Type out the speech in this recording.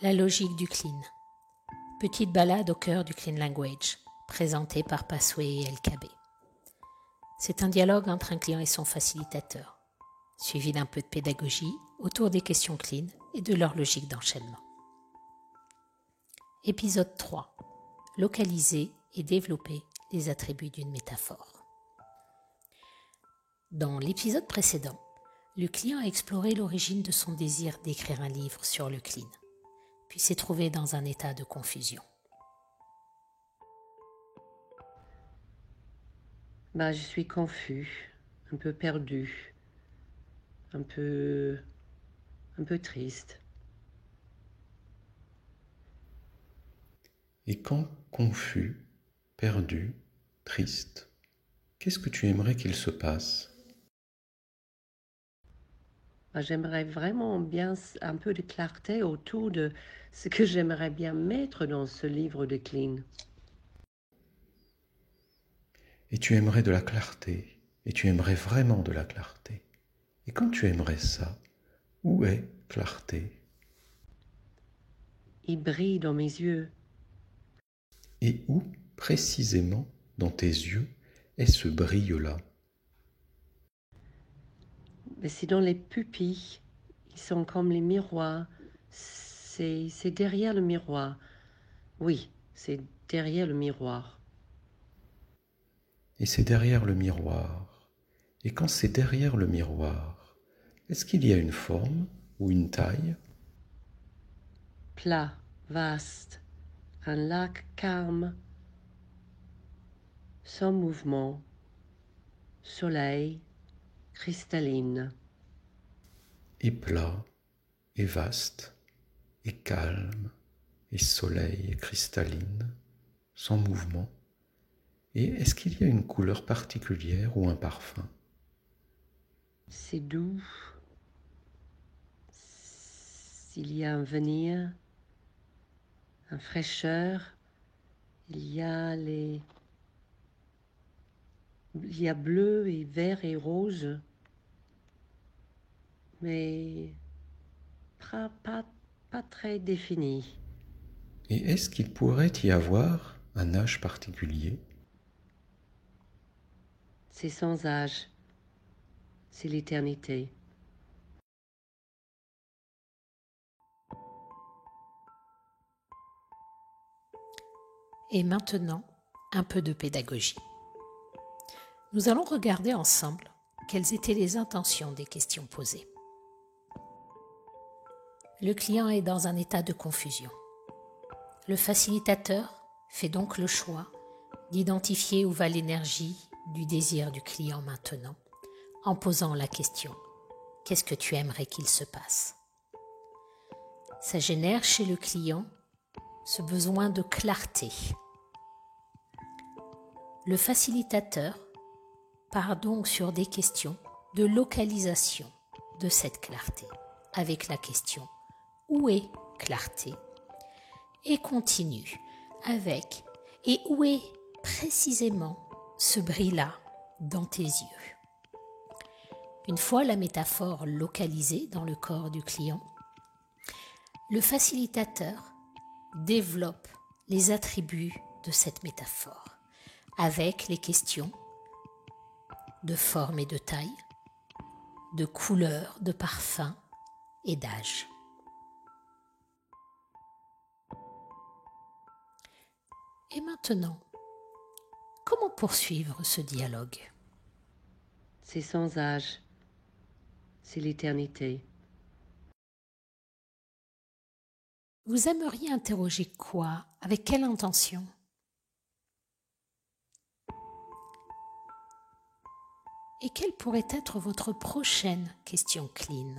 La logique du clean. Petite balade au cœur du clean language, présentée par Passway et LKB. C'est un dialogue entre un client et son facilitateur, suivi d'un peu de pédagogie autour des questions clean et de leur logique d'enchaînement. Épisode 3. Localiser et développer les attributs d'une métaphore. Dans l'épisode précédent, le client a exploré l'origine de son désir d'écrire un livre sur le clean, puis s'est trouvé dans un état de confusion. Je suis confus, un peu perdu, un peu triste. Et quand confus, perdu, triste, qu'est-ce que tu aimerais qu'il se passe ? J'aimerais vraiment bien un peu de clarté autour de ce que j'aimerais bien mettre dans ce livre de clean. Et tu aimerais de la clarté, et tu aimerais vraiment de la clarté. Et quand tu aimerais ça, où est clarté ? Il brille dans mes yeux. Et où, précisément, dans tes yeux, est ce brillo-là ? Mais c'est dans les pupilles. Ils sont comme les miroirs. C'est derrière le miroir. Oui, c'est derrière le miroir. Et c'est derrière le miroir. Et quand c'est derrière le miroir, est-ce qu'il y a une forme ou une taille ? Plat, vaste, un lac calme, sans mouvement, soleil, cristalline. Et plat, et vaste, et calme, et soleil, et cristalline, sans mouvement. Et est-ce qu'il y a une couleur particulière ou un parfum ? C'est doux. S'il y a un venir, une fraîcheur, il y a bleu et vert et rose, mais pas très défini. Et est-ce qu'il pourrait y avoir un âge particulier ? C'est sans âge, c'est l'éternité. Et maintenant, un peu de pédagogie. Nous allons regarder ensemble quelles étaient les intentions des questions posées. Le client est dans un état de confusion. Le facilitateur fait donc le choix d'identifier où va l'énergie du désir du client maintenant, en posant la question « Qu'est-ce que tu aimerais qu'il se passe ?» Ça génère chez le client ce besoin de clarté. Le facilitateur part donc sur des questions de localisation de cette clarté, avec la question « Où est clarté ?» et continue avec « Et où est précisément ce bris-là dans tes yeux ?» Une fois la métaphore localisée dans le corps du client, le facilitateur développe les attributs de cette métaphore avec les questions de forme et de taille, de couleur, de parfum et d'âge. Et maintenant, comment poursuivre ce dialogue ? C'est sans âge, c'est l'éternité. Vous aimeriez interroger quoi ? Avec quelle intention ? Et quelle pourrait être votre prochaine question clean ?